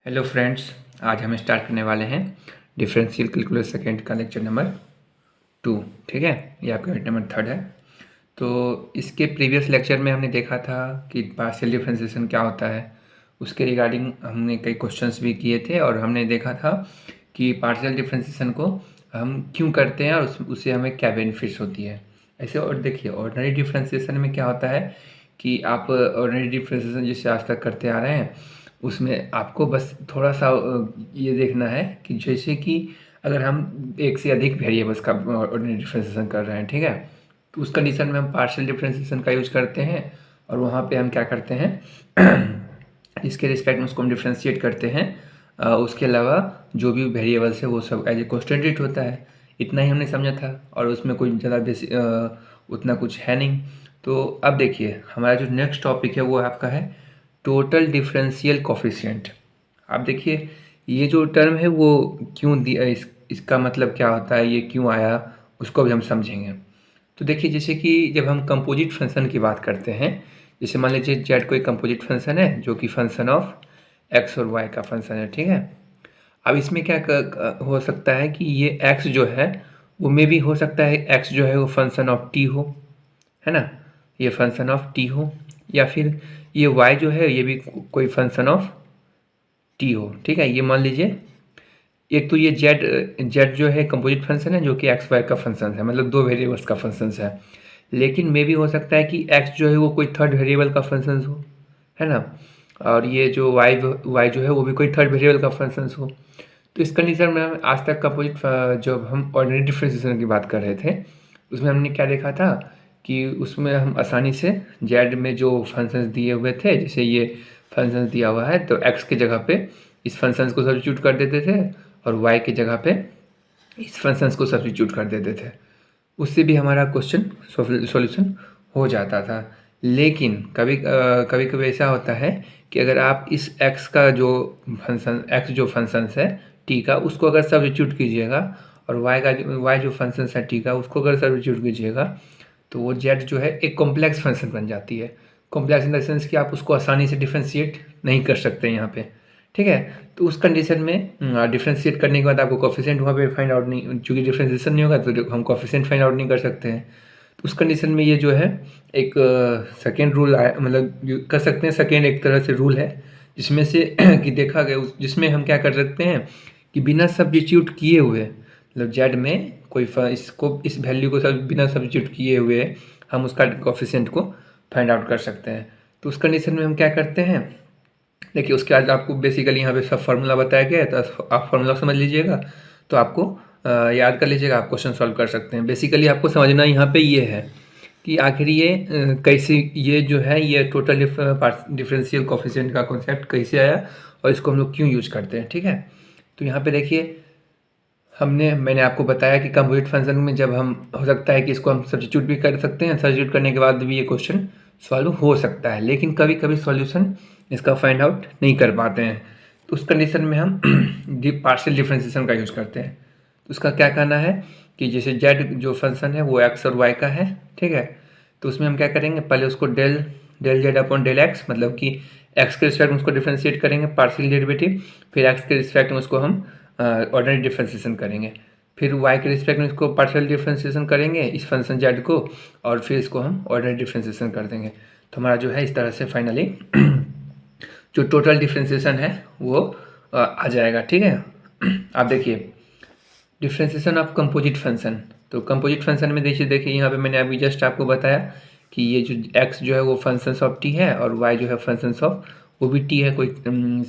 Hello friends, आज हम start करने वाले हैं डिफरेंशियल कैलकुलस सेकेंड का लेक्चर नंबर 2। ठीक है, ये आपका यूनिट नंबर 3 है। तो इसके प्रीवियस लेक्चर में हमने देखा था कि पार्शियल डिफरेंशिएशन क्या होता है। उसके रिगार्डिंग हमने कई क्वेश्चंस भी किए थे और हमने देखा था कि पार्शियल डिफरेंशिएशन को हम क्यों करते हैं और उससे हमें क्या बेनिफिट्स होती है। ऐसे और देखिए, ऑर्डिनरी डिफरेंशिएशन में क्या होता है कि आप ऑर्डिनरी डिफरेंशिएशन जिससे आज तक करते आ रहे हैं उसमें आपको बस थोड़ा सा ये देखना है कि जैसे कि अगर हम एक से अधिक वेरिएबल्स का ऑर्डिनरी डिफरेंशिएशन कर रहे हैं, ठीक है, तो उस कंडीशन में हम पार्शियल डिफरेंशिएशन का यूज करते हैं और वहाँ पे हम क्या करते हैं इसके रिस्पेक्ट में उसको हम डिफ्रेंशिएट करते हैं। उसके अलावा जो भी वेरिएबल्स है वो सब एज ए कांस्टेंट रेट होता है। इतना ही हमने समझा था और उसमें कोई ज़्यादा उतना कुछ है नहीं। तो अब देखिए, हमारा जो नेक्स्ट टॉपिक है वो आपका है टोटल डिफरेंशियल कोफिशिएंट। आप देखिए, ये जो टर्म है वो क्यों दिया, इसका मतलब क्या होता है, ये क्यों आया, उसको भी हम समझेंगे। तो देखिए, जैसे कि जब हम कंपोजिट फंक्शन की बात करते हैं, जैसे मान लीजिए जेड कोई कंपोजिट फंक्शन है जो कि फंक्शन ऑफ एक्स और वाई का फंक्शन है, ठीक है। अब इसमें क्या हो सकता है कि ये एक्स जो है वो में भी हो सकता है एक्स जो है वो फंक्शन ऑफ टी हो, है ना, ये फंक्शन ऑफ टी हो, या फिर ये वाई जो है ये भी कोई फंक्शन ऑफ टी हो, ठीक है। ये मान लीजिए, एक तो ये जेड जेड जो है कंपोजिट फंक्शन है जो कि एक्स वाई का फंक्शन है, मतलब दो वेरिएबल्स का फंक्शन है। लेकिन मे भी हो सकता है कि एक्स जो है वो कोई थर्ड वेरिएबल का फंक्शन हो, है ना, और ये जो वाई वाई जो है वो भी कोई थर्ड वेरिएबल का फंक्शन हो। तो इस कंडीशन में हम आज तक कंपोजिट जब हम ऑर्डिनरी डिफरेंशिएशन की बात कर रहे थे उसमें हमने क्या देखा था कि उसमें हम आसानी से जेड में जो फंक्शंस दिए हुए थे, जैसे ये फंक्शंस दिया हुआ है तो एक्स की जगह पे इस फंक्शंस को सब्स्टिट्यूट कर देते थे और वाई की जगह पे इस फंक्शंस को सब्स्टिट्यूट कर देते थे। उससे भी हमारा क्वेश्चन सॉल्यूशन हो जाता था। लेकिन कभी कभी ऐसा होता है कि अगर आप इस x का जो फंक्शन x जो फंक्शंस है t का उसको अगर सब्स्टिट्यूट कीजिएगा और y जो फंक्शंस है t का उसको अगर सब्स्टिट्यूट कीजिएगा तो वो z जो है एक कॉम्प्लेक्स फंक्शन बन जाती है। कॉम्प्लेक्स इन द सेंस कि आप उसको आसानी से डिफ्रेंशिएट नहीं कर सकते यहाँ पे, ठीक है। तो उस कंडीशन में डिफ्रेंशिएट करने के बाद आपको कोफिशिएंट वहाँ पे फाइंड आउट नहीं, चूँकि डिफ्रेंशिएशन नहीं होगा तो हम कोफिशिएंट फाइंड आउट नहीं कर सकते हैं। तो उस कंडीशन में ये जो है एक सेकेंड रूल आया, मतलब कर सकते हैं सेकेंड एक तरह से रूल है जिसमें से कि देखा गया जिसमें हम क्या कर सकते हैं कि बिना सब्स्टिट्यूट किए हुए, मतलब जेड में कोई इसको इस वैल्यू को सब बिना सब्स्टिट्यूट किए हुए हम उसका कोफिशिएंट को फाइंड आउट कर सकते हैं। तो उस कंडीशन में हम क्या करते हैं, देखिए उसके बाद आपको बेसिकली यहाँ पे सब फार्मूला बताया गया है तो आप फार्मूला समझ लीजिएगा, तो आपको याद कर लीजिएगा, आप क्वेश्चन सॉल्व कर सकते हैं। बेसिकली आपको समझना यहाँ पे ये है कि आखिर ये कैसे, ये जो है ये टोटल डिफरेंशियल कोफिशिएंट का कॉन्सेप्ट कैसे आया और इसको हम लोग क्यों यूज करते हैं, ठीक है। तो यहाँ पे देखिए, मैंने आपको बताया कि कंपोजिट फंक्शन में जब हम हो सकता है कि इसको हम सब्स्टिट्यूट भी कर सकते हैं, सब्स्टिट्यूट करने के बाद भी ये क्वेश्चन सॉल्व हो सकता है, लेकिन कभी कभी सॉल्यूशन इसका फाइंड आउट नहीं कर पाते हैं। तो उस कंडीशन में हम पार्शियल डिफरेंशिएशन का यूज़ करते हैं। तो उसका क्या कहना है कि जैसे जेड जो फंक्शन है वो एक्स और वाई का है, ठीक है। तो उसमें हम क्या करेंगे, पहले उसको del del Z upon del X, मतलब कि एक्स के रिस्पेक्ट में उसको डिफ्रेंशिएट करेंगे पार्शियल डेरिवेटिव, फिर एक्स के रिस्पेक्ट में उसको हम ऑर्डिनरी डिफरेंशिएशन करेंगे, फिर y के रिस्पेक्ट में इसको पार्शियल डिफरेंशिएशन करेंगे इस फंक्शन z को, और फिर इसको हम ऑर्डिनरी डिफरेंशिएशन कर देंगे। तो हमारा जो है इस तरह से फाइनली जो टोटल डिफरेंशिएशन है वो आ जाएगा, ठीक है। आप देखिए डिफरेंशिएशन ऑफ कंपोजिट फंक्शन, तो कंपोजिट फंक्शन में देखिए यहाँ पे मैंने अभी जस्ट आपको बताया कि ये जो x जो है वो फंक्शंस ऑफ t है और y जो है फंक्शंस ऑफ वो भी t है, कोई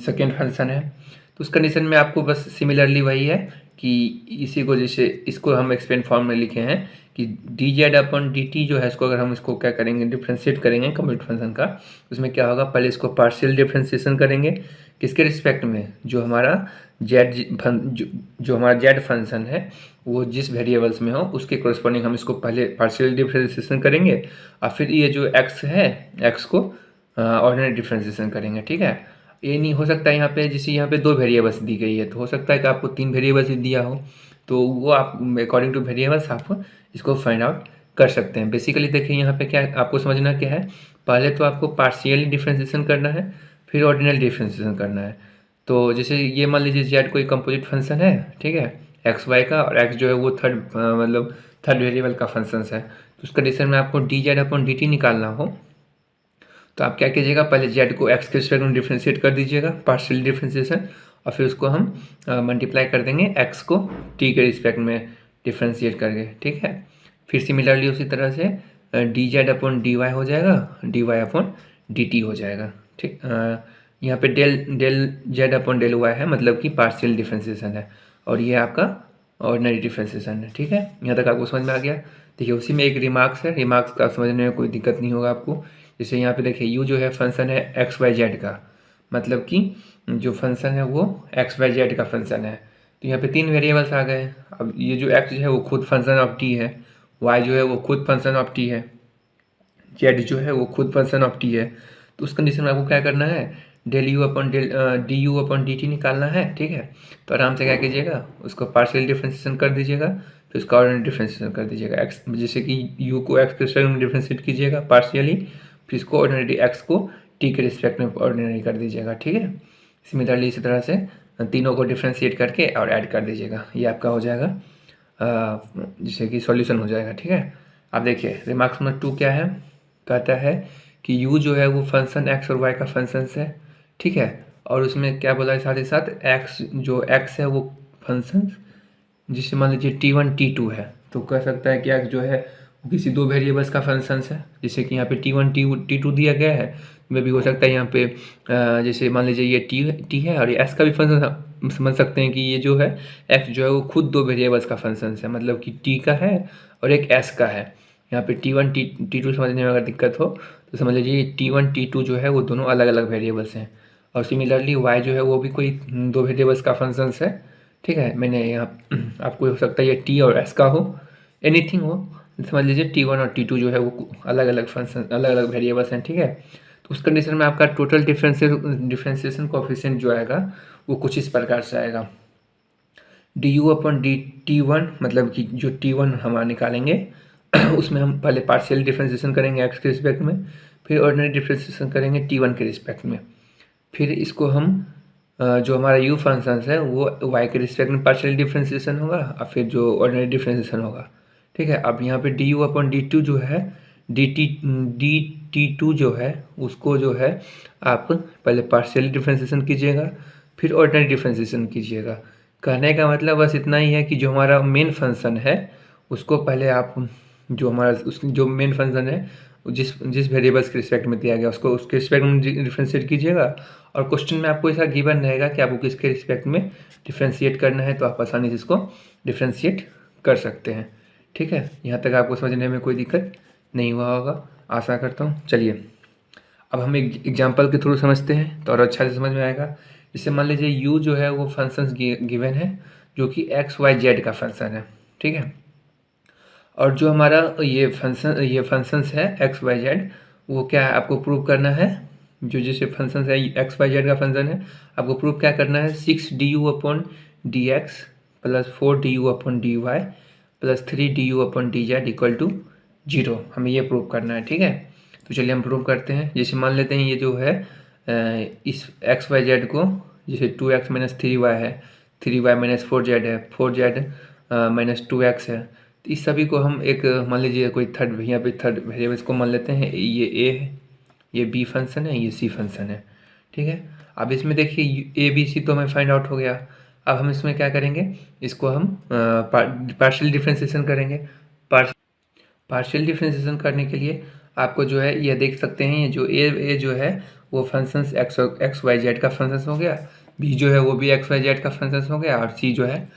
सेकेंड फंक्शन है। तो उस कंडीशन में आपको बस सिमिलरली वही है कि इसी को, जैसे इसको हम एक्सपेंड फॉर्म में लिखे हैं कि D Z upon D T जो है इसको अगर हम इसको क्या करेंगे डिफ्रेंशिएट करेंगे कंप्लीट फंक्शन का, उसमें क्या होगा, पहले इसको पार्शियल डिफ्रेंशिएशन करेंगे किसके रिस्पेक्ट में, जो हमारा जेड जो हमारा जेड फंक्शन है वो जिस वेरिएबल्स में हो उसके कोरस्पॉन्डिंग हम इसको पहले पार्शियल डिफ्रेंशिएशन करेंगे और फिर ये जो एक्स है एक्स को ऑर्डिनरी डिफ्रेंशिएशन करेंगे, ठीक है। ये नहीं हो सकता यहाँ पे, जैसे यहाँ पे दो वेरिएबल्स दी गई है तो हो सकता है कि आपको तीन वेरिएबल्स दिया हो, तो वो आप अकॉर्डिंग टू वेरिएबल्स आप इसको फाइंड आउट कर सकते हैं। बेसिकली देखिए यहाँ पे क्या आपको समझना क्या है, पहले तो आपको पार्शियली डिफ्रेंशिएशन करना है फिर ऑर्डिनरी डिफ्रेंशिएशन करना है। तो जैसे ये मान लीजिए जेड कोई कंपोजिट फंक्शन है, ठीक है, एक्स वाई का, और एक्स जो है वो थर्ड मतलब थर्ड वेरिएबल का फंक्शन है। तो उस कंडीशन में आपको D Z upon D T निकालना हो तो आप क्या कीजिएगा, पहले जेड को एक्स के रिस्पेक्ट में डिफ्रेंशिएट कर दीजिएगा, पार्शियल डिफ्रेंशिएशन, और फिर उसको हम मल्टीप्लाई कर देंगे एक्स को टी के रिस्पेक्ट में डिफ्रेंशिएट करके, ठीक है। फिर सिमिलरली उसी तरह से D Z upon D Y हो जाएगा, D Y upon D T हो जाएगा, ठीक। यहाँ पे del Z upon del Y है, मतलब कि पार्शियल डिफ्रेंशिएशन है, और ये आपका ऑर्डिनरी डिफ्रेंशिएशन है, ठीक है। यहाँ तक आपको समझ में आ गया। देखिए उसी में एक रिमार्क्स है, रिमार्क्स का समझने में कोई दिक्कत नहीं होगा आपको। जैसे यहाँ पे देखिए यू जो है फंक्शन है एक्स वाई जेड का, मतलब कि जो फंक्शन है वो एक्स वाई जेड का फंक्शन है। तो यहाँ पे 3 वेरिएबल्स आ गए। अब ये जो एक्स जो है वो खुद फंक्शन ऑफ टी है, वाई जो है वो खुद फंक्शन ऑफ टी है, जेड जो है वो खुद फंक्शन ऑफ टी है। तो उस कंडीशन में आपको क्या करना है, del you upon del D U upon D T निकालना है, ठीक है। तो आराम से क्या कीजिएगा, उसको पार्शियल डिफ्रेंशिएशन कर दीजिएगा, फिर उसका ऑर्डिनरी डिफ्रेंशिएशन कर दीजिएगा। एक्स जैसे कि यू को एक्स के रिस्पेक्ट में डिफ्रेंशिएट कीजिएगा पार्शियली, फिर इसको ऑर्डिनरी एक्स को टी के रिस्पेक्ट में ऑर्डिनरी कर दीजिएगा, ठीक है। सिमिलरली इसी तरह से तीनों को डिफ्रेंशिएट करके और ऐड कर दीजिएगा, ये आपका हो जाएगा जैसे कि सॉल्यूशन हो जाएगा, ठीक है। अब देखिए रिमार्क्स नंबर 2 क्या है, कहता है कि u जो है वो फंक्शन x और y का फंक्शन है, ठीक है। और उसमें क्या बोला है साथ ही साथ x जो x है वो फंक्शन जिससे मान लीजिए t1 t2 है, तो कह सकता है कि x जो है वो किसी 2 वेरिएबल्स का फंक्शन है। जैसे कि यहाँ पे t1 t2 दिया गया है, में भी हो सकता है यहाँ पे जैसे मान लीजिए ये t है और ये s का भी फंक्शन समझ सकते हैं कि ये जो है x जो है वो खुद 2 वेरिएबल्स का फंक्शन है, मतलब कि t का है और एक s का है। यहाँ पे t1 t2 समझने में अगर दिक्कत हो तो समझ लीजिए t1 t2 जो है वो दोनों अलग अलग वेरिएबल्स हैं, और सिमिलरली y जो है वो भी कोई 2 वेरिएबल्स का फंक्शन है, ठीक है। मैंने यहाँ आपको हो सकता है ये t और s का हो, एनीथिंग हो, समझ लीजिए t1 और t2 जो है वो अलग अलग फंक्शन अलग अलग वेरिएबल्स हैं, ठीक है। तो उस कंडीशन में आपका टोटल डिफ्रेंशिएशन कोएफिशिएंट जो आएगा वो कुछ इस प्रकार से आएगा, D U upon D T one, मतलब कि जो t1 हम निकालेंगे उसमें हम पहले पार्शियल डिफ्रेंशिएशन करेंगे एक्स के रिस्पेक्ट में, फिर ऑर्डिनरी डिफ्रेंशिएशन करेंगे t1 के रिस्पेक्ट में, फिर इसको हम जो हमारा u फंक्शन है वो y के रिस्पेक्ट में पार्शियल डिफ्रेंशिएशन होगा, और फिर जो ऑर्डिनरी डिफ्रेंशिएशन होगा, ठीक है। अब यहाँ पे D U upon D two जो है डी टी टू जो है उसको जो है आप पहले पार्शियल डिफ्रेंशिएशन कीजिएगा, फिर ऑर्डिनरी डिफ्रेंशिएशन कीजिएगा। कहने का मतलब बस इतना ही है कि जो हमारा मेन फंक्शन है उसको पहले आप जो हमारा उस जो मेन फंक्शन है जिस जिस वेरिएबल्स के रिस्पेक्ट में दिया गया उसको उसके रिस्पेक्ट में डिफ्रेंशिएट कीजिएगा, और क्वेश्चन में आपको ऐसा गिवन रहेगा कि आपको किसके रिस्पेक्ट में डिफ्रेंशिएट करना है, तो आप आसानी से इसको डिफ्रेंशिएट कर सकते हैं, ठीक है। यहाँ तक आपको समझने में कोई दिक्कत नहीं हुआ होगा, आशा करता हूँ। चलिए अब हम एक एग्जांपल के थ्रू समझते हैं तो और अच्छा से समझ में आएगा। इससे मान लीजिए u जो है वो फंक्शंस गिवन है जो कि एक्स वाई जेड का फंक्शन है, ठीक है। और जो हमारा ये फंक्शंस है एक्स वाई जेड वो क्या है आपको प्रूव करना है, जो जैसे फंक्शंस है एक्स वाई जेड का फंक्शन है आपको प्रूव क्या करना है, 6 D U upon D X plus 4 D U upon D Y plus 3 D U upon D Z equal to 0, हमें ये प्रूव करना है, ठीक है। तो चलिए हम प्रूव करते हैं। जैसे मान लेते हैं ये जो है इस एक्स वाई जेड को जैसे 2x माइनस 3y है, 3y माइनस 4z है, 4z माइनस 2x है, तो इस सभी को हम एक मान लीजिए कोई थर्ड यहाँ पे थर्ड वेरिएबल्स को मान लेते हैं, ये a है, ये b फंक्शन है, ये c फंक्शन है, ठीक है। अब इसमें देखिए a b c तो हमें फाइंड आउट हो गया। अब हम इसमें क्या करेंगे, इसको हम पार्शियल डिफ्रेंशिएशन करेंगे। पार्शियल डिफ्रेंशिएशन करने के लिए आपको जो है ये देख सकते हैं, ये जो ए जो है वो फंक्शंस एक्स वाई जेड का फंक्शंस हो गया, बी जो है वो भी एक्स वाई जेड का फंक्शंस हो गया, और सी जो है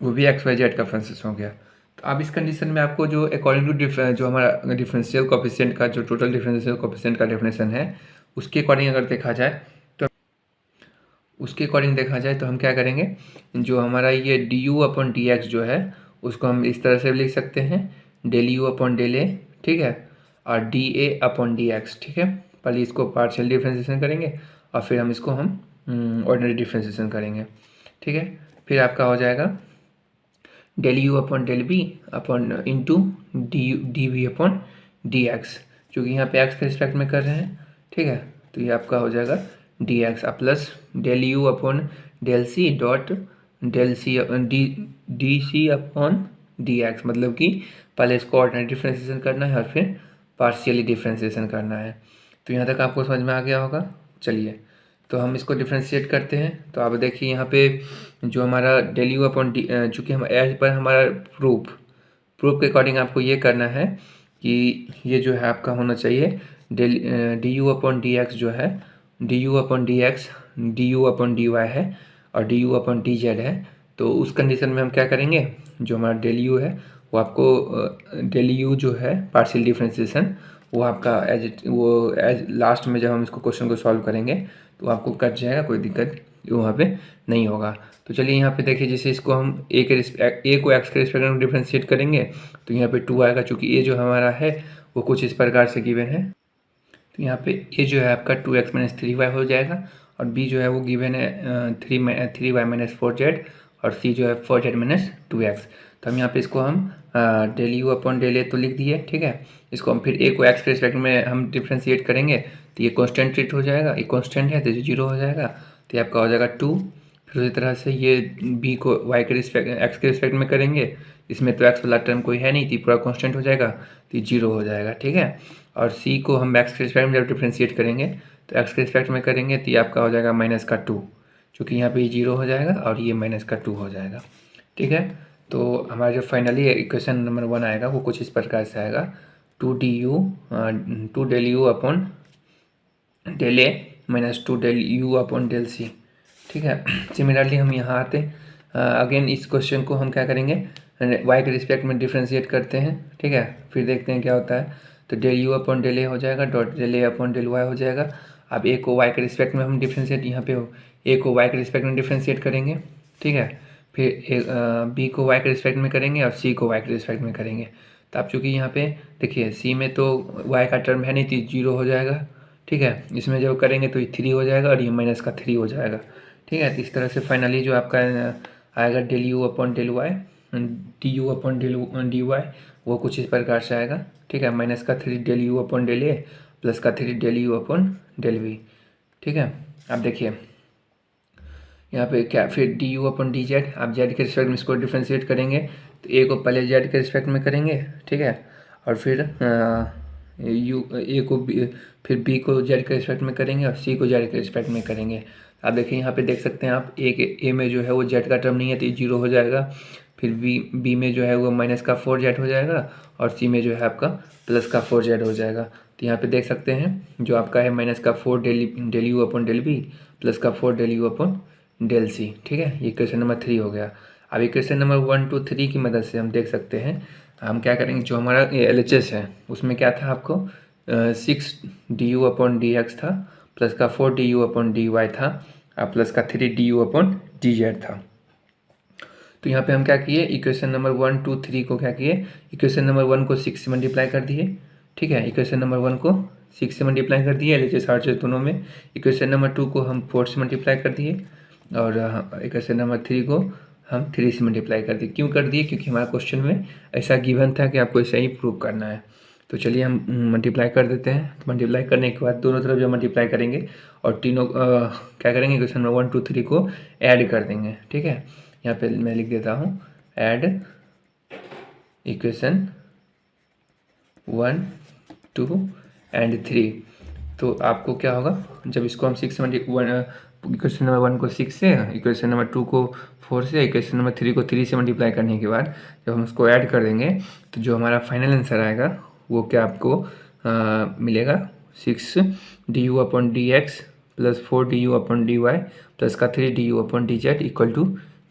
वो भी एक्स वाई जेड का फंक्शंस हो गया। तो अब इस कंडीशन में आपको जो अकॉर्डिंग टू जो हमारा डिफरेंशियल कोएफिशिएंट का जो टोटल डिफरेंशियल कोएफिशिएंट का डेफिनेशन है उसके अकॉर्डिंग अगर देखा जाए तो हम क्या करेंगे, जो हमारा ये D U upon D X जो है उसको हम इस तरह से लिख सकते हैं, डेल यू अपॉन डेल ए, ठीक है, और D A upon D x, ठीक है। पहले इसको पार्शियल डिफ्रेंशिएशन करेंगे और फिर हम इसको हम ऑर्डिनरी डिफ्रेंशिएशन करेंगे, ठीक है। फिर आपका हो जाएगा del you upon del B upon into D V upon D X, जो कि यहाँ पे एक्स के रिस्पेक्ट में कर रहे हैं, ठीक है। तो ये आपका हो जाएगा D X plus del you upon del C dot del C D C upon D X, मतलब कि पहले इसको ऑर्डिनरी डिफ्रेंसिएशन करना है और फिर पार्शियली डिफ्रेंसिएशन करना है। तो यहाँ तक आपको समझ में आ गया होगा। चलिए तो हम इसको डिफ्रेंशिएट करते हैं। तो आप देखिए यहाँ पे जो हमारा डेल यू अपॉन डी, चूँकि हम एज पर हमारा प्रूफ के अकॉर्डिंग आपको ये करना है कि ये जो है आपका होना चाहिए del D U upon D X जो है D U upon D X D U upon D Y है और D U upon D Z है। तो उस कंडीशन में हम क्या करेंगे, जो हमारा डेल यू है वो आपको डेल यू जो है पार्शियल डिफ्रेंसिएशन वो आपका एज लास्ट में जब हम इसको क्वेश्चन को सॉल्व करेंगे तो आपको कट जाएगा, कोई दिक्कत वहाँ पे नहीं होगा। तो चलिए यहाँ पे देखिए, जैसे इसको हम ए को एक्स के रिस्पेक्ट में डिफ्रेंशिएट करेंगे तो यहाँ पे 2 आएगा, चूँकि ए जो हमारा है वो कुछ इस प्रकार से गिवन है। तो यहाँ पे ए जो है आपका 2x - 3y हो जाएगा और बी जो है वो गिवन है 3y - 4z और सी जो है 4z - 2x। तो हम यहाँ पे इसको हम डेल यू अपॉन डेल ए तो लिख दिए, ठीक है। इसको हम फिर ए को एक्स के रिस्पेक्ट में हम डिफ्रेंशिएट करेंगे तो ये कॉन्स्टेंट ट्रीट हो जाएगा, ये कॉन्स्टेंट है तो ये 0 हो जाएगा, तो ये आपका हो जाएगा 2। फिर उसी तरह से ये बी को वाई के रिस्पेक्ट एक्स के रिस्पेक्ट में करेंगे, इसमें तो एक्स वाला टर्म कोई है नहीं थी, पूरा कॉन्स्टेंट हो जाएगा तो ये 0 हो जाएगा, ठीक है। और सी को हम एक्स के रिस्पेक्ट में जब डिफ्रेंशिएट करेंगे तो एक्स के रिस्पेक्ट में करेंगे तो ये आपका हो जाएगा -2, चूँकि यहाँ पे ये 0 हो जाएगा और ये -2 हो जाएगा, ठीक है। तो हमारा जो फाइनली इक्वेशन नंबर 1 आएगा वो कुछ इस प्रकार से आएगा 2 del you upon del A -2 del you upon del C, ठीक है। सिमिलरली हम यहाँ आते अगेन इस क्वेश्चन को हम क्या करेंगे, वाई के रिस्पेक्ट में डिफ्रेंशिएट करते हैं, ठीक है। फिर देखते हैं क्या होता है। तो डेल यू अपॉन डेल ए हो जाएगा dot del A upon del y हो जाएगा। अब ए को वाई के रिस्पेक्ट में हम डिफ्रेंशिएट यहाँ पे ए को वाई के रिस्पेक्ट में डिफ्रेंशिएट करेंगे, ठीक है। फिर बी को वाई के रिस्पेक्ट में करेंगे और सी को वाई के रिस्पेक्ट में करेंगे। तो आप चूँकि यहाँ पे देखिए सी में तो वाई का टर्म है नहीं तो 0 हो जाएगा, ठीक है। इसमें जब करेंगे तो ये 3 हो जाएगा और ये -3 हो जाएगा, ठीक है। तो इस तरह से फाइनली जो आपका आएगा del you upon del Y D U upon del D Y वो कुछ इस प्रकार से आएगा, ठीक है। -3 del you upon del A plus का 3 del you upon del V, ठीक है। अब देखिए यहाँ पे क्या, फिर D U upon D Z, आप जेड के रिस्पेक्ट में इसको डिफ्रेंशिएट करेंगे तो ए को पहले जेड के रिस्पेक्ट में करेंगे, ठीक है। और फिर फिर बी को जेड के रिस्पेक्ट में करेंगे और सी को जेड के रिस्पेक्ट में करेंगे। आप देखिए यहाँ पे देख सकते हैं आप ए में जो है वो जेड का टर्म नहीं है तो ये 0 हो जाएगा। फिर बी में जो है वो -4z हो जाएगा और सी में जो है आपका +4z हो जाएगा। तो यहाँ पे देख सकते हैं जो आपका है -4 del you upon del B +4 del you upon del C, ठीक है। ये क्वेश्चन नंबर 3 हो गया। अब ये क्वेश्चन नंबर 1, 2, 3 की मदद से हम देख सकते हैं हम क्या करेंगे, जो हमारा LHS है उसमें क्या था आपको 6 D U upon D X था प्लस का 4 D U upon D Y था प्लस का 3 D U upon D Z था। तो यहाँ पे हम क्या किए, इक्वेशन नंबर 1, 2, 3 को क्या किए, इक्वेशन नंबर 1 को 6 से मल्टीप्लाई कर दिए, ठीक है। इक्वेशन नंबर 1 को 6 से मल्टीप्लाई कर दिए LHS RHS दोनों में। इक्वेशन नंबर 2 को हम 4 से मल्टीप्लाई कर दिए और इक्वेशन नंबर 3 को हम 3 से मल्टीप्लाई कर दिए। क्यों कर दिए, क्योंकि हमारा क्वेश्चन में ऐसा गिवन था कि आपको ऐसा ही प्रूव करना है। तो चलिए हम मल्टीप्लाई कर देते हैं। तो मल्टीप्लाई करने के बाद दोनों तरफ जब मल्टीप्लाई करेंगे और तीनों क्या करेंगे, इक्वेशन नंबर 1, 2, 3 को ऐड कर देंगे, ठीक है। यहाँ पे मैं लिख देता हूँ ऐड इक्वेशन 1, 2 एंड 3। तो आपको क्या होगा, जब इसको हम 6 इक्वेशन नंबर 1 को 6 से, इक्वेशन नंबर 2 को 4 से, इक्वेशन नंबर 3 को 3 से मल्टीप्लाई करने के बाद जब हम उसको ऐड कर देंगे तो जो हमारा फाइनल आंसर आएगा वो क्या आपको मिलेगा 6 D U upon D X plus 4 D U upon D Y plus का 3 D U upon D Z equal to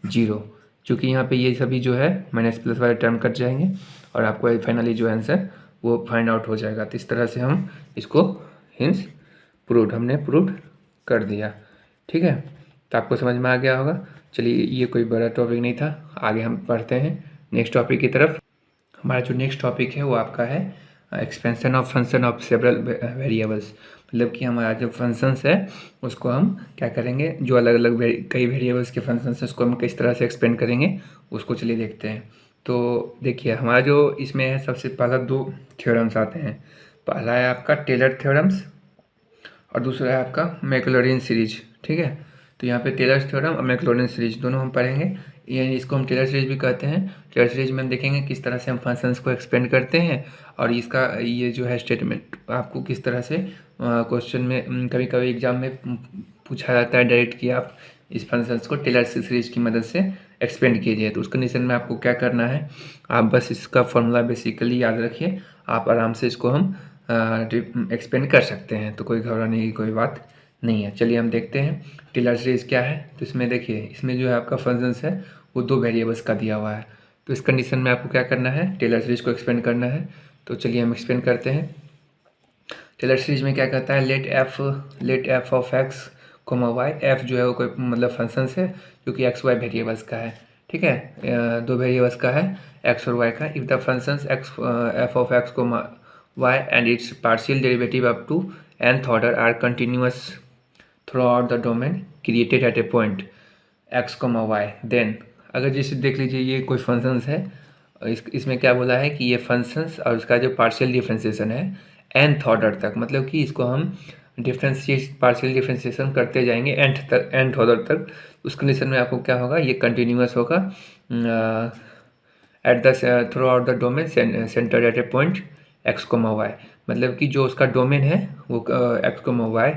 0। चूँकि यहाँ पे ये सभी जो है माइनस प्लस वाले टर्म कट जाएंगे और आपको फाइनली जो आंसर वो फाइंड आउट हो जाएगा। तो इस तरह से हम इसको हिंस हमने प्रूव कर दिया, ठीक है। तो आपको समझ में आ गया होगा। चलिए ये कोई बड़ा टॉपिक नहीं था, आगे हम पढ़ते हैं नेक्स्ट टॉपिक की तरफ। हमारा जो नेक्स्ट टॉपिक है वो आपका है expansion of function of several variables, मतलब कि हमारा जो फंक्शंस है उसको हम क्या करेंगे, जो अलग अलग कई वेरिएबल्स के फंक्शंस है उसको हम किस तरह से एक्सपेंड करेंगे उसको चलिए देखते हैं। तो देखिए हमारा जो इसमें है सबसे पहला 2 थ्योरम्स आते हैं। पहला है आपका टेलर थ्योरम्स और दूसरा है आपका मैक्लॉरिन सीरीज, ठीक है। तो यहाँ पे टेलर्स थ्योरम और मैक्लॉरिन सीरीज दोनों हम पढ़ेंगे, यानी इसको हम टेलर सीरीज भी कहते हैं। टेलर सीरीज में हम देखेंगे किस तरह से हम फंक्शंस को एक्सपेंड करते हैं, और इसका ये जो है स्टेटमेंट आपको किस तरह से क्वेश्चन में कभी कभी एग्जाम में पूछा जाता है डायरेक्ट कि आप इस फंक्शंस को टेलर सीरीज की मदद से एक्सपेंड कीजिए। तो उस कंडीशन में आपको क्या करना है, आप बस इसका फॉर्मूला बेसिकली याद रखिए, आप आराम से इसको हम एक्सपेंड कर सकते हैं, तो कोई घबराने की कोई बात नहीं है। चलिए हम देखते हैं टेलर सीरीज क्या है। तो इसमें देखिए, इसमें जो है आपका फंक्शंस है वो 2 वेरिएबल्स का दिया हुआ है। तो इस कंडीशन में आपको क्या करना है, टेलर सीरीज को एक्सपेंड करना है। तो चलिए हम एक्सपेंड करते हैं। टेलर सीरीज में क्या कहता है, let F of x comma Y, F जो है वो कोई मतलब फंक्शंस है जो कि एक्स वाई वेरिएबल्स का है, ठीक है। 2 वेरिएबल्स का है, एक्स और वाई का। If the functions F of x comma Y and its partial derivative up to nth order are continuous throughout the domain created at a point x, y, then अगर जैसे देख लीजिए ये कोई फंक्शंस है, इसमें क्या बोला है कि ये फंक्शंस और इसका जो पार्शियल डिफ्रेंसिएशन है nth ऑर्डर तक, मतलब कि इसको हम पार्शियल डिफ्रेंसिएशन करते जाएंगे nth ऑर्डर तक। उस कंडीशन में आपको क्या होगा, ये कंटिन्यूस होगा at the through out the domain centre at A point x, y, मतलब कि जो उसका डोमेन है वो x, y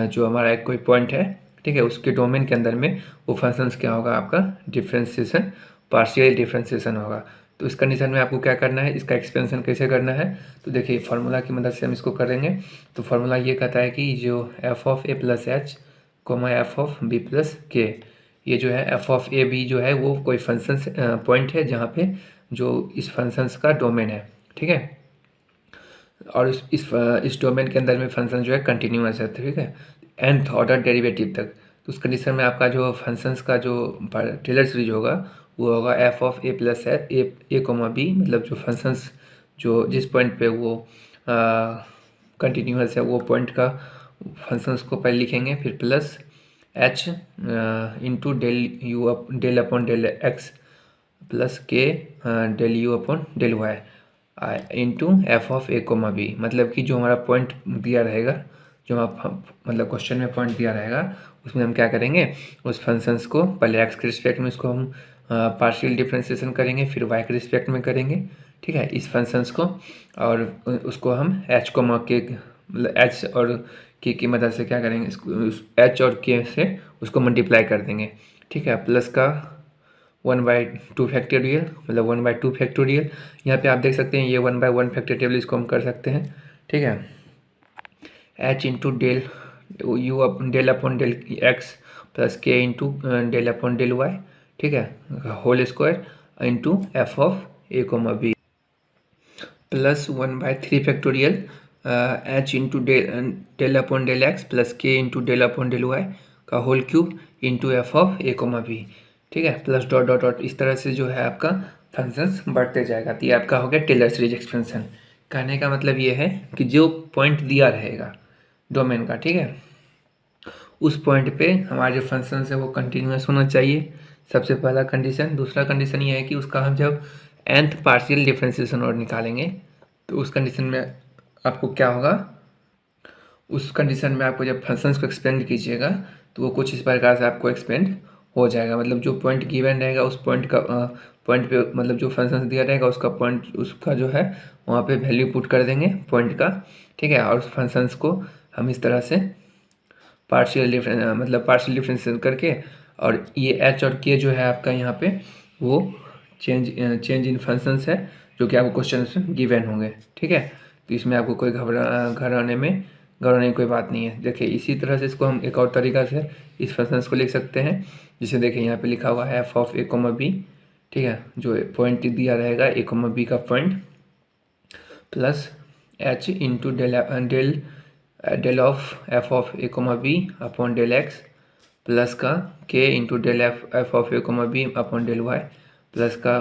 जो हमारा एक कोई पॉइंट है, ठीक है, उसके डोमेन के अंदर में वो फंक्शंस क्या होगा आपका डिफ्रेंसिएशन, पार्शियल डिफ्रेंसिएशन होगा। तो इस कंडीशन में आपको क्या करना है, इसका एक्सपेंशन कैसे करना है, तो देखिए फार्मूला की मदद से हम इसको करेंगे। तो फार्मूला ये कहता है कि जो f of a plus h comma f of b plus k, ये जो है एफ ऑफ ए बी जो है वो कोई फंक्शन पॉइंट है जहाँ पे जो इस फंक्शंस का डोमेन है, ठीक है, और इस डोमेन के अंदर में फंक्शन जो है कंटिन्यूस है, ठीक है, nth ऑर्डर डेरिवेटिव तक। तो उस कंडीशन में आपका जो फंक्शंस का जो टेलर सीरीज होगा वो होगा f of a plus a comma b, मतलब जो फंक्शंस जो जिस पॉइंट पे वो कंटिन्यूस है वो पॉइंट का फंक्शंस को पहले लिखेंगे, फिर plus h into del upon del x plus k del you upon del y into f of a comma b, मतलब कि जो हमारा पॉइंट दिया रहेगा, जो आप मतलब क्वेश्चन में पॉइंट दिया रहेगा उसमें हम क्या करेंगे, उस फंक्शंस को पहले एक्स के रिस्पेक्ट में इसको हम पार्शियल डिफ्रेंसिएशन करेंगे, फिर वाई के रिस्पेक्ट में करेंगे, ठीक है, इस फंक्शंस को, और उसको हम एच कोमा के मतलब एच और के की मदद से क्या करेंगे, इसको एच और के से उसको मल्टीप्लाई कर देंगे, ठीक है, प्लस का 1/2 फैक्टोरियल, मतलब 1/2 फैक्टोरियल। यहाँ पे आप देख सकते हैं ये 1/1 फैक्टोरियल, इसको हम कर सकते हैं, ठीक है, h into del u del upon del x plus k into del upon del y, ठीक है, whole square into f of a comma b plus 1/3 factorial h into del upon del x plus k into del upon del y का whole cube into f of a comma b, ठीक है, plus dot dot dot, इस तरह से जो है आपका functions बढ़ते जाएगा। तो ये आपका हो गया टेलर सीरीज एक्सपेंशन। कहने का मतलब ये है कि जो पॉइंट दिया रहेगा डोमेन का, ठीक है, उस पॉइंट पे हमारे जो फंक्शंस है वो कंटिन्यूस होना चाहिए, सबसे पहला कंडीशन। दूसरा कंडीशन ये है कि उसका हम जब nth पार्शियल डिफ्रेंसिएशन और निकालेंगे तो उस कंडीशन में आपको क्या होगा, उस कंडीशन में आपको जब फंक्शंस को एक्सपेंड कीजिएगा तो वो कुछ इस प्रकार से आपको एक्सपेंड हो जाएगा, मतलब जो पॉइंट गिवन रहेगा उस पॉइंट का पॉइंट पे मतलब जो फंक्शन दिया रहेगा उसका पॉइंट, उसका जो है वहाँ पे वैल्यू पुट कर देंगे पॉइंट का, ठीक है, और उस फंक्शंस को हम इस तरह से पार्शियल डिफरेंशिएशन करके, और ये एच और के जो है आपका यहाँ पे वो चेंज इन फंक्शंस है जो कि आपको क्वेश्चन में गिवन होंगे, ठीक है। तो इसमें आपको कोई घबराने की कोई बात नहीं है। देखिए इसी तरह से इसको हम एक और तरीका से इस फंक्शंस को लिख सकते हैं, जिसे देखिए यहाँ पे लिखा हुआ है f of a comma b, ठीक है, जो पॉइंट दिया रहेगा ए कोमा बी का point, plus h into del of f of a comma b upon del x plus का k into del f of a comma b upon del y plus का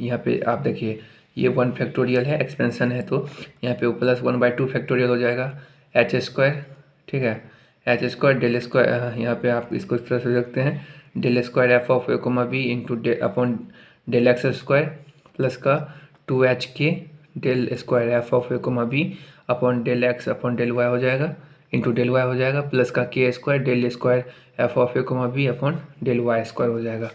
यहाँ पे आप देखिए ये 1 फैक्टोरियल है, expansion है, तो यहाँ पे प्लस 1/2 फैक्टोरियल हो जाएगा एच स्क्वायर, ठीक है, एच स्क्वायर डेल स्क्वायर, यहाँ पे आप इसको इस तरह से रखते हैं del square f of a comma b into upon del x square plus का 2h k del square f of a comma b upon del x upon del y हो जाएगा इंटू डेल वाई हो जाएगा, plus का k square del square f of a comma b upon del y square हो जाएगा।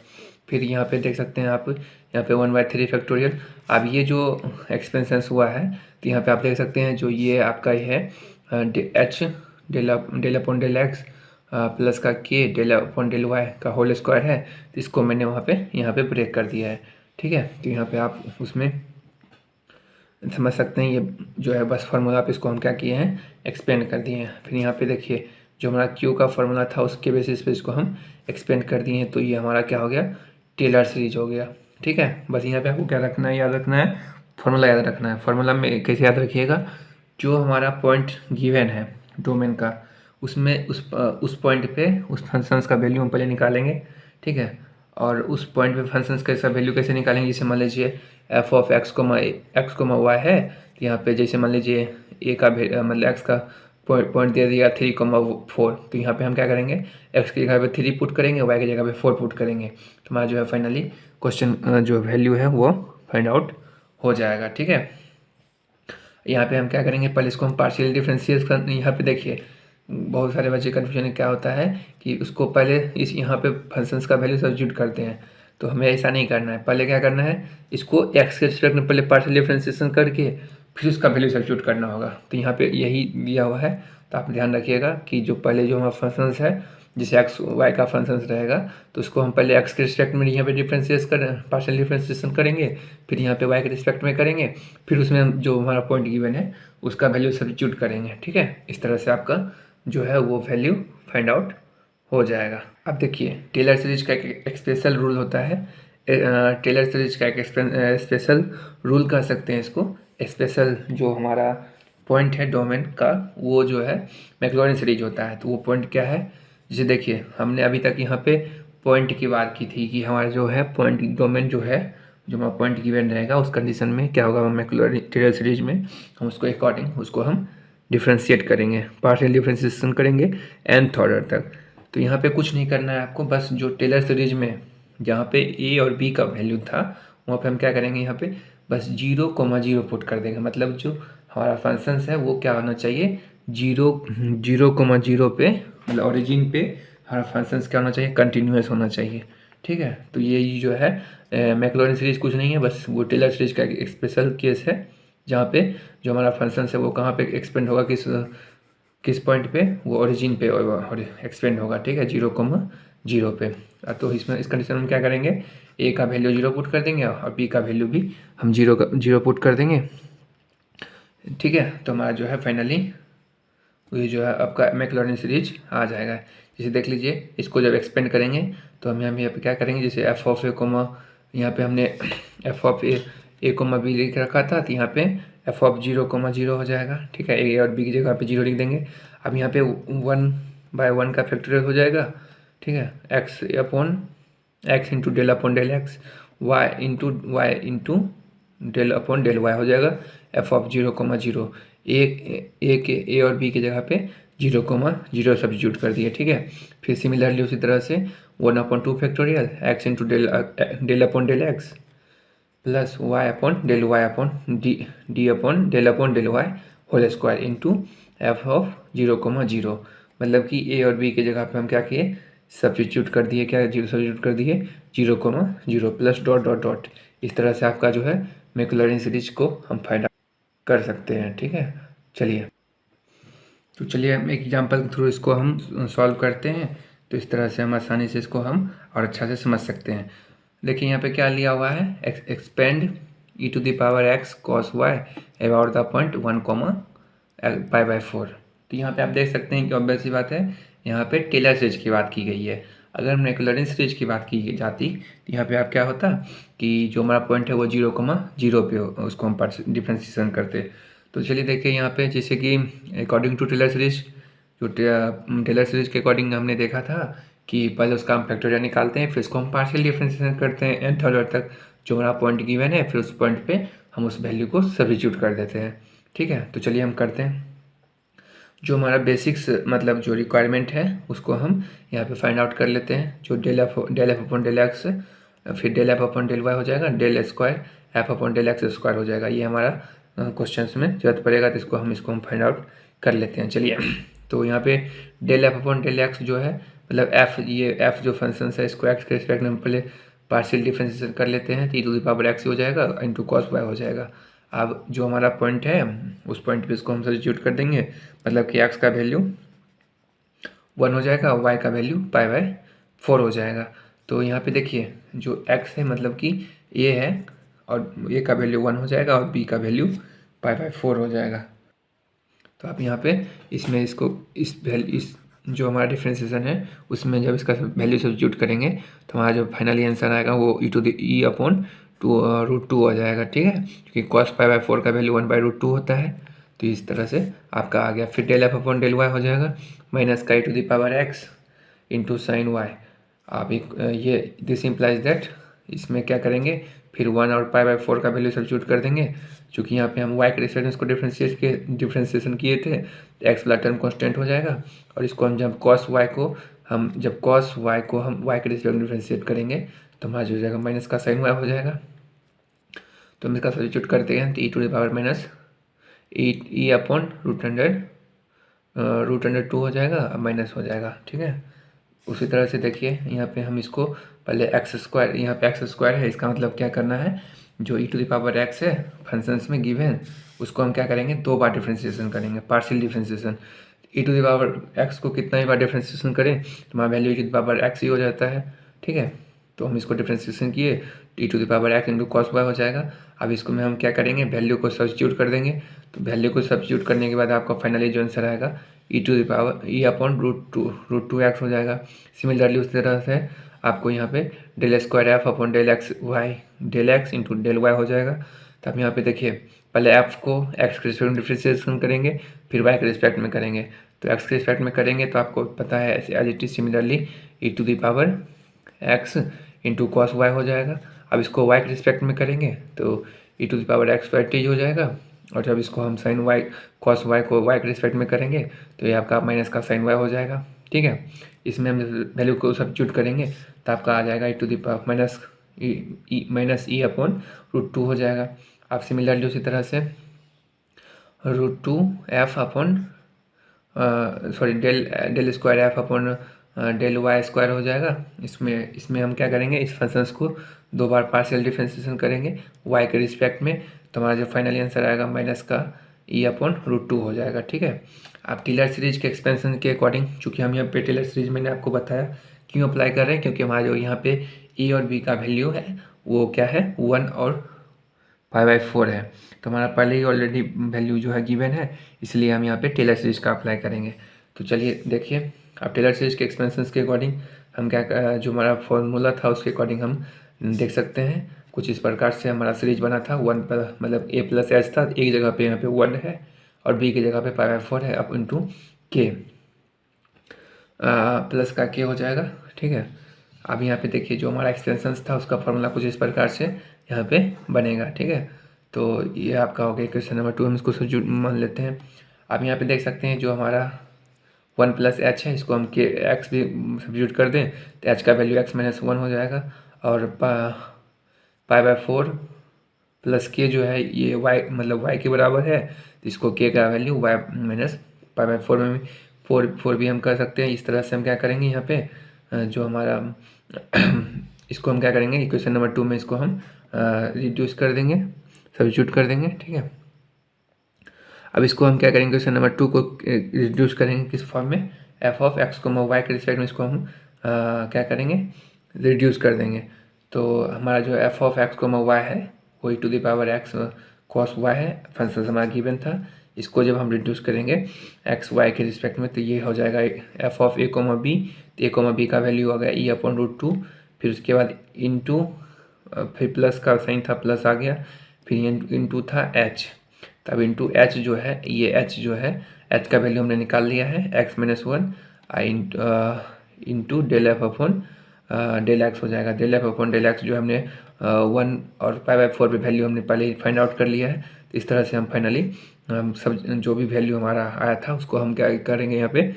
फिर यहाँ पे देख सकते हैं आप, यहाँ पे 1/3 फैक्टोरियल। अब ये जो एक्सपेंशन हुआ है तो यहाँ पे आप देख सकते हैं जो ये आपका ही है h del upon del x plus का k del upon del y का होल स्क्वायर है, तो इसको मैंने वहाँ पे यहाँ पे ब्रेक कर दिया है। ठीक है, तो यहाँ पे आप उसमें समझ सकते हैं, ये जो है बस फार्मूला पे इसको हम क्या किए हैं, एक्सपेंड कर दिए हैं। फिर यहाँ पे देखिए जो हमारा क्यू का फार्मूला था उसके बेसिस पे इसको हम एक्सपेंड कर दिए हैं, तो ये हमारा क्या हो गया, टेलर सीरीज हो गया। ठीक है, बस यहाँ पे आपको क्या रखना है, याद रखना है, फार्मूला याद रखना है। फार्मूला में कैसे याद रखिएगा, जो हमारा पॉइंट गिवन है डोमेन का, उसमें उस पॉइंट पे उस फंक्शंस का वैल्यू हम पहले निकालेंगे। ठीक है, और उस पॉइंट पे फंक्शंस का वैल्यू कैसे निकालेंगे, जैसे मान लीजिए f of x comma y है, तो यहाँ पे जैसे मान लीजिए ए का मतलब एक्स का पॉइंट दे दिया 3,4, तो यहाँ पे हम क्या करेंगे, एक्स की जगह पे 3 पुट करेंगे, वाई की जगह पे 4 पुट करेंगे, तो हमारा जो है फाइनली क्वेश्चन जो वैल्यू है वो फाइंड आउट हो जाएगा। ठीक है, यहाँ पे हम क्या करेंगे, पहले इसको हम पार्शियल डिफरेंशिएट कर, यहाँ पे देखिए बहुत सारे बच्चे कन्फ्यूजन क्या होता है कि उसको पहले इस यहाँ पे फंक्शंस का वैल्यू सब्स्टिट्यूट करते हैं, तो हमें ऐसा नहीं करना है। पहले क्या करना है, इसको एक्स के रिस्पेक्ट में पहले पार्शियल डिफरेंशिएशन करके फिर उसका वैल्यू सब्स्टिट्यूट करना होगा, तो यहाँ पे यही दिया हुआ है। तो आप ध्यान रखिएगा कि जो पहले जो हमारा फंक्शंस है, जैसे एक्स वाई का फंक्शंस रहेगा, तो उसको हम पहले एक्स के रिस्पेक्ट में यहाँ पे पार्शियल डिफरेंशिएशन करेंगे, फिर यहाँ पे वाई के रिस्पेक्ट में करेंगे, फिर उसमें हम जो हमारा पॉइंट गिवन है उसका वैल्यू सब्स्टिट्यूट करेंगे। ठीक है, इस तरह से आपका जो है वो वैल्यू फाइंड आउट हो जाएगा। अब देखिए टेलर सीरीज का एक स्पेशल रूल होता है, टेलर सीरीज का एक स्पेशल रूल कह सकते हैं इसको। स्पेशल जो हमारा पॉइंट है डोमेन का, वो जो है मैक्लॉरिन सीरीज होता है। तो वो पॉइंट क्या है, जैसे देखिए हमने अभी तक यहाँ पे पॉइंट की बात की थी कि हमारा जो है पॉइंट डोमेन जो है, जो हमारा पॉइंट गिवन रहेगा उस कंडीशन में क्या होगा, मैक्लॉरिन टेलर सीरीज में हम उसको अकॉर्डिंग उसको हम डिफ्रेंशिएट करेंगे, पार्शियल डिफ्रेंशिएशन करेंगे nth ऑर्डर तक। तो यहाँ पे कुछ नहीं करना है आपको, बस जो टेलर सीरीज में जहाँ पे ए और बी का वैल्यू था वहाँ पे हम क्या करेंगे, यहाँ पे बस 0,0 पुट कर देंगे। मतलब जो हमारा फंक्शंस है वो क्या होना चाहिए, 0,0 पे, मतलब ओरिजिन पे हमारा फंक्शंस क्या होना चाहिए, कंटिन्यूस होना चाहिए। ठीक है, तो ये जो है मैक्लॉरिन सीरीज कुछ नहीं है, बस वो टेलर सीरीज का एक स्पेशल केस है जहाँ पे जो हमारा फंक्शन है वो कहाँ पे एक्सपेंड होगा, किस पॉइंट पे, वो ओरिजिन पे एक्सपेंड होगा। ठीक है, 0,0 पे। तो इसमें इस कंडीशन में क्या करेंगे, ए का वैल्यू 0 पुट कर देंगे और बी का वैल्यू भी हम 0 पुट कर देंगे। ठीक है, तो हमारा जो है फाइनली ये जो है आपका मैक्लॉरिन सीरीज आ जाएगा। जैसे देख लीजिए इसको जब एक्सपेंड करेंगे तो हम यहाँ पे क्या करेंगे, जैसे एफ ऑफ ए कोमा, यहाँ पे हमने f of a comma b लिख रखा था, तो यहाँ पे एफ ऑफ 0,0 हो जाएगा। ठीक है, ए और बी की जगह पे 0 लिख देंगे। अब यहाँ पे 1/1 का फैक्टोरियल हो जाएगा। ठीक है, x into del upon del x, y into del upon del y हो जाएगा। एफ ऑफ 0,0 ए और बी की जगह पे 0,0 सब्स्टिट्यूट कर दिए। ठीक है, फिर सिमिलरली उसी तरह से 1/2 factorial x into del upon del x plus y upon d upon del y whole square into f of 0,0। मतलब कि ए और बी की जगह पे हम क्या किए, सब्स्टिट्यूट कर दिए, क्या सब्स्टिट्यूट कर दिए 0,0 प्लस डॉट डॉट डॉट। इस तरह से आपका जो है मैक्लॉरिन सीरीज को हम फाइंड आउट कर सकते हैं। ठीक है, चलिए हम एग्जांपल के थ्रू इसको हम सॉल्व करते हैं, तो इस तरह से हम आसानी से इसको हम और अच्छा से समझ सकते हैं। देखिए यहाँ पे क्या लिया हुआ है, expand e⁴x cos y about the point 1,π/4। तो यहाँ पे आप देख सकते हैं कि ऑब्वियस सी बात है, यहाँ पे टेलर सीरीज की बात की गई है। अगर मैक्लॉरिन सीरीज की बात की जाती तो यहाँ पे आप क्या होता कि जो हमारा पॉइंट है वो 0,0 पे उसको हम डिफ्रेंशिएशन करते। तो चलिए देखिए यहाँ पे, जैसे कि अकॉर्डिंग टू टेलर सीरीज, जो टेलर सीरीज के अकॉर्डिंग हमने देखा था कि पहले उसका हम फैक्टोरियल निकालते हैं, फिर उसको हम पार्शियल डिफरेंशिएशन करते हैं nth ऑर्डर तक, जो हमारा पॉइंट गिवन है, फिर उस पॉइंट पे हम उस वैल्यू को सब्स्टिट्यूट कर देते हैं। ठीक है, तो चलिए हम करते हैं। जो हमारा बेसिक्स मतलब जो रिक्वायरमेंट है उसको हम यहाँ पे फाइंड आउट कर लेते हैं। जो del f upon del x, फिर del f upon del y हो जाएगा, del square f upon del x square हो जाएगा। ये हमारा क्वेश्चन में जरूरत पड़ेगा, तो इसको हम फाइंड आउट कर लेते हैं। चलिए तो यहाँ पे del f upon del x जो है मतलब एफ, ये एफ जो फंक्शन है इसको एक्स के रिस्पेक्ट में हम पहले पार्शियल डिफरेंशिएशन कर लेते हैं तो e to the power x हो जाएगा इंटू कॉस वाई हो जाएगा। अब जो हमारा पॉइंट है उस पॉइंट पे इसको हम सब्स्टिट्यूट कर देंगे, मतलब कि एक्स का वैल्यू 1 हो जाएगा, वाई का वैल्यू पाई बाय 4 हो जाएगा। तो यहाँ पे देखिए जो एक्स है मतलब कि ए है और ए का वैल्यू 1 हो जाएगा और बी का वैल्यू पाई बाय 4 हो जाएगा। तो आप यहाँ पे इसमें इसको इस जो हमारा डिफ्रेंसिएशन है उसमें जब इसका वैल्यू सब्स्टिट्यूट करेंगे तो हमारा जो फाइनली आंसर आएगा वो e to the e upon root 2 हो जाएगा, ठीक है, क्योंकि कॉस पाई बाय 4 का वैल्यू 1/√2 होता है। तो इस तरह से आपका आ गया। फिर del f upon del y हो जाएगा माइनस का e to the power x into sine y. आप एक ये दिस इम्प्लाइज दैट इसमें क्या करेंगे फिर 1 और पाई बाय 4 का वैल्यू सब्स्टिट्यूट कर देंगे। चूँकि यहाँ पे हम वाई के रिस्पेक्ट में इसको डिफ्रेंशिएशन किए थे तो एक्स वाला टर्म कॉन्स्टेंट हो जाएगा और इसको हम जब कॉस वाई को हम वाई के रिस्पेक्ट में डिफ्रेंशिएट करेंगे तो हमारा जो हो जाएगा माइनस का साइन वाई हो जाएगा। तो हम इसका सब्स्टिट्यूट करते हैं तो e to the power minus e upon √2 हो जाएगा माइनस हो जाएगा, ठीक है। उसी तरह से देखिए यहाँ पे हम इसको पहले एक्स स्क्वायर, यहाँ पे एक्स स्क्वायर है, इसका मतलब क्या करना है जो e to the power x है फंक्शंस में गिवन उसको हम क्या करेंगे 2 बार डिफ्रेंशिएशन करेंगे, partial differentiation. E to the power x को कितना ही बार डिफ्रेंशिएशन करें तो हमारा value e to the power x ही हो जाता है, ठीक है। तो हम इसको डिफ्रेंशिएशन किए e to the power x into cos y हो जाएगा। अब इसको में हम क्या करेंगे वैल्यू को सब्स्टिट्यूट कर देंगे। तो वैल्यू को सब्स्टिट्यूट करने के बाद आपका फाइनली जो आंसर आएगा e to the power e upon √2 x हो जाएगा। सिमिलरली उस तरह से आपको यहाँ पे del square f upon del x y del x into del y हो जाएगा। तो आप यहाँ पे देखिए पहले एफ को एक्स के रिस्पेक्ट में डिफ्रेंशिएशन करेंगे फिर वाई के रिस्पेक्ट में करेंगे। तो एक्स के रिस्पेक्ट में करेंगे तो आपको पता है as it is similarly e to the power x into cos y हो जाएगा। अब इसको वाई के रिस्पेक्ट में करेंगे तो e to the power x y t हो जाएगा और जब इसको हम साइन वाई कॉस वाई को वाई के रिस्पेक्ट में करेंगे तो ये आपका माइनस का साइन वाई हो जाएगा, ठीक है। इसमें हम वैल्यू को सब्स्टिट्यूट करेंगे तो आपका आ जाएगा e to the power minus e upon √2 हो जाएगा। आप सिमिलरली उसी तरह से √2 f upon del square f upon del y square हो जाएगा। इसमें हम क्या करेंगे इस फंक्शंस को 2 बार पार्शियल डिफ्रेंशिएशन करेंगे वाई के रिस्पेक्ट में तो हमारा जो फाइनली आंसर आएगा माइनस का ई अपॉन √2 हो जाएगा, ठीक है। आप टेलर सीरीज के एक्सपेंशन के अकॉर्डिंग, चूँकि हम यहाँ पे टेलर सीरीज मैंने आपको बताया क्यों अप्लाई कर रहे हैं, क्योंकि हमारा जो यहाँ पे ए और बी का वैल्यू है वो क्या है 1 और पाई बाय 4 है। तो हमारा पहले ही ऑलरेडी वैल्यू जो है गिवन है इसलिए हम यहाँ पे टेलर सीरीज का अप्लाई करेंगे। तो चलिए देखिए अब टेलर सीरीज के एक्सपेंशन के अकॉर्डिंग हम क्या जो हमारा फॉर्मूला था उसके अकॉर्डिंग हम देख सकते हैं कुछ इस प्रकार से हमारा सीरीज बना था 1 पर मतलब ए प्लस एच था, एक जगह पे यहाँ पे 1 है और बी की जगह पे पाई बाय 4 है अब इंटू के प्लस का के हो जाएगा, ठीक है। अब यहाँ पे देखिए जो हमारा एक्सटेंशन था उसका फॉर्मूला कुछ इस प्रकार से यहाँ पे बनेगा, ठीक है। तो ये आपका हो गया क्वेश्चन नंबर 2, हम इसको सब्स्टिट्यूट मान लेते हैं। आप यहाँ पे देख सकते हैं जो हमारा 1 प्लस एच है इसको हम के एक्स भी सब्स्टिट्यूट कर दें तो एच का वैल्यू x माइनस 1 हो जाएगा और पाई बाय 4 प्लस के जो है ये y मतलब y के बराबर है तो इसको k का value y minus pi by 4 में फोर भी हम कर सकते हैं। इस तरह से हम क्या करेंगे यहाँ पे जो हमारा इसको हम क्या करेंगे इक्वेशन नंबर 2 में इसको हम रिड्यूस कर देंगे, सब्स्टिट्यूट कर देंगे, ठीक है। अब इसको हम क्या करेंगे क्वेश्चन नंबर 2 को रिड्यूस करेंगे किस फॉर्म में एफ ऑफ एक्स को वाई के रिस्पेक्ट में इसको हम क्या करेंगे रिड्यूस कर देंगे। तो हमारा जो एफ ऑफ एक्स को वाई है वो e to the power x cos y है, फंक्शन हमारा गिवन था। इसको जब हम रिड्यूस करेंगे एक्स वाई के रिस्पेक्ट में तो ये हो जाएगा f of a comma b, तो ए कोमा बी का वैल्यू आ गया ई अपॉन √2, फिर उसके बाद इंटू फिर प्लस का साइन था प्लस आ गया, फिर इंटू था एच, तब इंटू एच जो है ये एच जो है एच का वैल्यू हमने निकाल लिया है x minus 1 into del f upon del x हो जाएगा। Del f upon del x जो हमने 1 और पाई बाय 4 पे वैल्यू हमने पहले ही फाइंड आउट कर लिया है। तो इस तरह से हम फाइनली सब जो भी वैल्यू हमारा आया था उसको हम क्या करेंगे यहाँ पे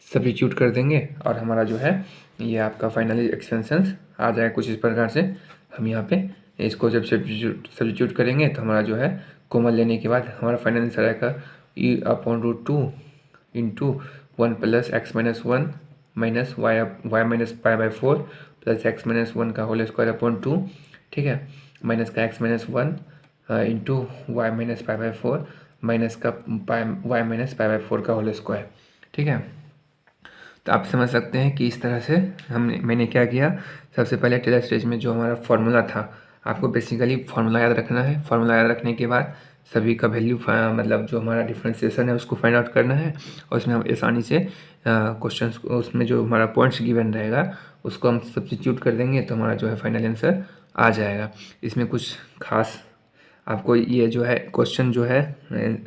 सब्स्टिट्यूट कर देंगे और हमारा जो है ये आपका फाइनली एक्सपेंशन आ जाएगा कुछ इस प्रकार से। हम यहाँ पे इसको जब सब्स्टिट्यूट करेंगे तो हमारा जो है कॉमन लेने के बाद हमारा फाइनल आंसर आएगा e upon √2 into 1 plus x minus one minus y minus pi by four plus x minus one का होल स्क्वायर अपॉन 2, ठीक है, माइनस का x minus one into y minus pi by four minus का y minus pi by four का whole square, ठीक है। तो आप समझ सकते हैं कि इस तरह से मैंने क्या किया। सबसे पहले टेलर स्टेज में जो हमारा फॉर्मूला था, आपको बेसिकली फार्मूला याद रखना है। फार्मूला याद रखने के बाद सभी का वैल्यू मतलब जो हमारा डिफरेंशिएशन है उसको फाइंड आउट करना है, और उसमें हम आसानी से क्वेश्चंस उसमें जो हमारा पॉइंट्स गिवन रहेगा उसको हम सब्स्टिट्यूट कर देंगे तो हमारा जो है फाइनल आंसर आ जाएगा। इसमें कुछ खास आपको ये जो है क्वेश्चन जो है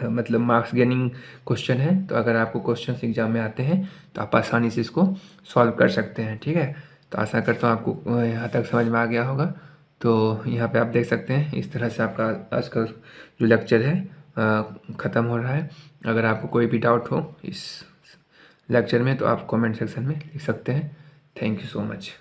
मतलब मार्क्स गेनिंग क्वेश्चन है, तो अगर आपको क्वेश्चंस एग्जाम में आते हैं तो आप आसानी से इसको सॉल्व कर सकते हैं, ठीक है। तो आशा करता हूँ आपको यहाँ तक समझ में आ गया होगा। तो यहाँ पे आप देख सकते हैं इस तरह से आपका आज का जो लेक्चर है ख़त्म हो रहा है। अगर आपको कोई भी डाउट हो इस लेक्चर में तो आप कमेंट सेक्शन में लिख सकते हैं। Thank you so much.